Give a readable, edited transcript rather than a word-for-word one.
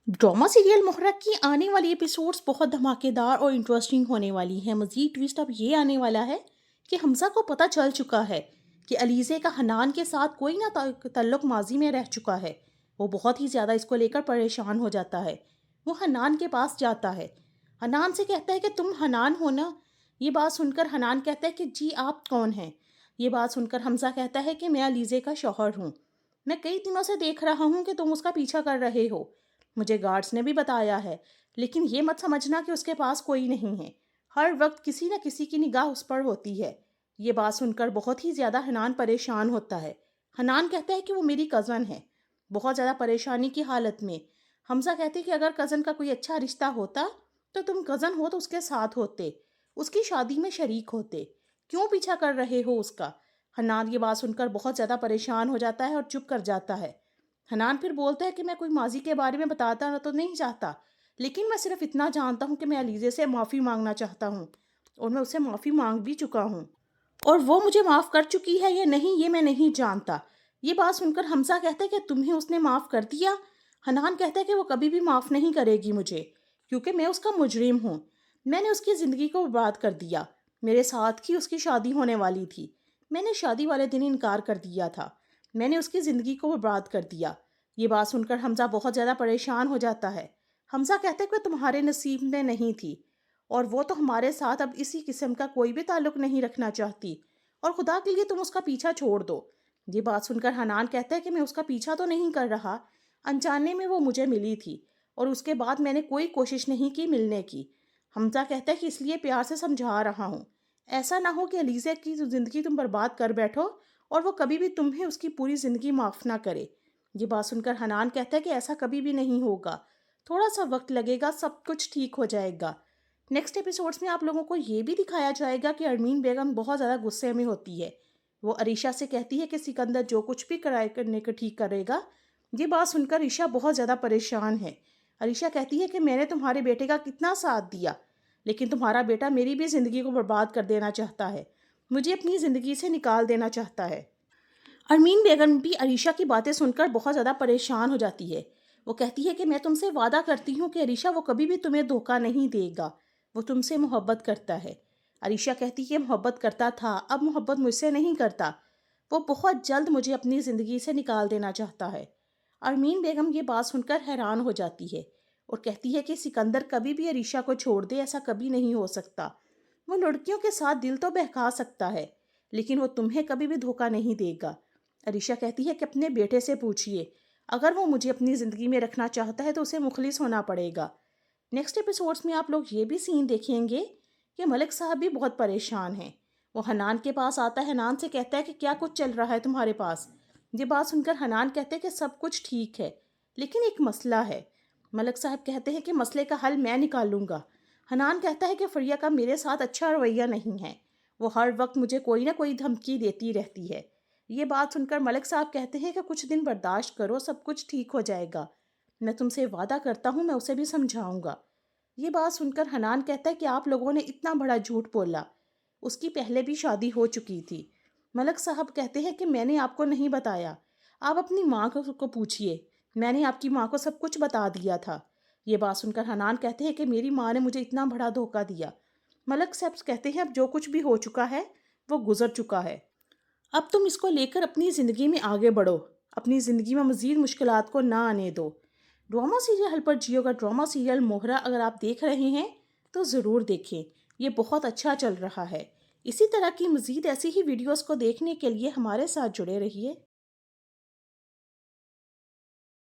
Drama serial मोहरा की आने वाली एपिसोड्स बहुत धमाकेदार और इंटरेस्टिंग होने वाली हैं। मज़ीद ट्विस्ट अब ये आने वाला है कि हमज़ा को पता चल चुका है कि अलीज़े का हनान के साथ कोई ना ताल्लुक माजी में रह चुका है। वो बहुत ही ज़्यादा इसको लेकर परेशान हो जाता है। वो हनान के पास जाता है, हनान से कहता है कि तुम हनान हो ना। ये बात सुनकर हनान कहता है कि जी आप कौन हैं। ये बात सुनकर हमज़ा कहता है कि मैं अलीज़े का शौहर हूँ। मैं कई दिनों से देख रहा हूँ कि तुम उसका पीछा कर रहे हो। मुझे गार्ड्स ने भी बताया है, लेकिन ये मत समझना कि उसके पास कोई नहीं है। हर वक्त किसी न किसी की निगाह उस पर होती है। ये बात सुनकर बहुत ही ज़्यादा हनान परेशान होता है। हनान कहता है कि वो मेरी कज़न है। बहुत ज़्यादा परेशानी की हालत में हमज़ा कहते कि अगर कज़न का कोई अच्छा रिश्ता होता तो तुम कज़न हो तो उसके साथ होते, उसकी शादी में शरीक होते। क्यों पीछा कर रहे हो उसका? हनान ये बात सुनकर बहुत ज़्यादा परेशान हो जाता है और चुप कर जाता है। हनान फिर बोलता है कि मैं कोई माजी के बारे में बताता तो नहीं चाहता, लेकिन मैं सिर्फ इतना जानता हूँ कि मैं अलीज़े से माफ़ी मांगना चाहता हूँ और मैं उससे माफ़ी मांग भी चुका हूँ, और वो मुझे माफ़ कर चुकी है या नहीं ये मैं नहीं जानता। ये बात सुनकर हमज़ा कहता है कि तुम्हें उसने माफ़ कर दिया? हनान कहता है कि वो कभी भी माफ़ नहीं करेगी मुझे, क्योंकि मैं उसका मुजरिम हूँ। मैंने उसकी ज़िंदगी को बर्बाद कर दिया। मेरे साथ ही उसकी शादी होने वाली थी। मैंने शादी वाले दिन इनकार कर दिया था। मैंने उसकी ज़िंदगी को बर्बाद कर दिया। ये बात सुनकर हमज़ा बहुत ज़्यादा परेशान हो जाता है। हमज़ा कहते हैं कि तुम्हारे नसीब में नहीं थी, और वो तो हमारे साथ अब इसी किस्म का कोई भी ताल्लुक नहीं रखना चाहती, और खुदा के लिए तुम उसका पीछा छोड़ दो। ये बात सुनकर हनान कहता है कि मैं उसका पीछा तो नहीं कर रहा, अनजाने में वो मुझे मिली थी और उसके बाद मैंने कोई कोशिश नहीं की मिलने की। हमज़ा कहता है कि इसलिए प्यार से समझा रहा हूँ, ऐसा ना हो कि अलीज़ा की ज़िंदगी तुम बर्बाद कर बैठो और वो कभी भी तुम्हें उसकी पूरी ज़िंदगी माफ़ ना करे। ये बात सुनकर हनान कहता है कि ऐसा कभी भी नहीं होगा, थोड़ा सा वक्त लगेगा, सब कुछ ठीक हो जाएगा। नेक्स्ट एपिसोड्स में आप लोगों को ये भी दिखाया जाएगा कि अरमीन बेगम बहुत ज़्यादा गुस्से में होती है। वो अरीशा से कहती है कि सिकंदर जो कुछ भी कराए करने को ठीक करेगा। ये बात सुनकर अरीशा बहुत ज़्यादा परेशान है। अरीशा कहती है कि मैंने तुम्हारे बेटे का कितना साथ दिया, लेकिन तुम्हारा बेटा मेरी भी ज़िंदगी को बर्बाद कर देना चाहता है, मुझे अपनी ज़िंदगी से निकाल देना चाहता है। अरमीन बेगम भी अरीशा की बातें सुनकर बहुत ज़्यादा परेशान हो जाती है। वो कहती है कि मैं तुमसे वादा करती हूँ कि अरीशा वो कभी भी तुम्हें धोखा नहीं देगा, वो तुमसे मोहब्बत करता है। अरीशा कहती है मोहब्बत करता था, अब मोहब्बत मुझसे नहीं करता, वो बहुत जल्द मुझे अपनी ज़िंदगी से निकाल देना चाहता है। अरमीन बेगम ये बात सुनकर हैरान हो जाती है और कहती है कि सिकंदर कभी भी अरीशा को छोड़ दे, ऐसा कभी नहीं हो सकता। वो लड़कियों के साथ दिल तो बहका सकता है, लेकिन वो तुम्हें कभी भी धोखा नहीं देगा। अरीशा कहती है कि अपने बेटे से पूछिए, अगर वो मुझे अपनी ज़िंदगी में रखना चाहता है तो उसे मुखलिस होना पड़ेगा। नेक्स्ट एपिसोड्स में आप लोग ये भी सीन देखेंगे कि मलिक साहब भी बहुत परेशान हैं। वो हनान के पास आता है, हनान से कहता है कि क्या कुछ चल रहा है तुम्हारे पास। ये बात सुनकर हनान कहते हैं कि सब कुछ ठीक है, लेकिन एक मसला है। मलिक साहब कहते हैं कि मसले का हल मैं निकालूंगा। हनान कहता है कि फरिया का मेरे साथ अच्छा रवैया नहीं है, वो हर वक्त मुझे कोई ना कोई धमकी देती रहती है। ये बात सुनकर मलिक साहब कहते हैं कि कुछ दिन बर्दाश्त करो, सब कुछ ठीक हो जाएगा। मैं तुमसे वादा करता हूँ मैं उसे भी समझाऊंगा। ये बात सुनकर हनान कहता है कि आप लोगों ने इतना बड़ा झूठ बोला, उसकी पहले भी शादी हो चुकी थी। मलिक साहब कहते हैं कि मैंने आपको नहीं बताया, आप अपनी माँ को पूछिए, मैंने आपकी माँ को सब कुछ बता दिया था। ये बात सुनकर हनान कहते हैं कि मेरी माँ ने मुझे इतना बड़ा धोखा दिया। मलिक साहब कहते हैं अब जो कुछ भी हो चुका है वो गुजर चुका है, अब तुम इसको लेकर अपनी ज़िंदगी में आगे बढ़ो, अपनी ज़िंदगी में मज़ीद मुश्किलात को ना आने दो। ड्रामा सीरियल हल पर जियो का ड्रामा सीरियल मोहरा अगर आप देख रहे हैं तो ज़रूर देखें, ये बहुत अच्छा चल रहा है। इसी तरह की मज़ीद ऐसी ही वीडियोस को देखने के लिए हमारे साथ जुड़े रहिए।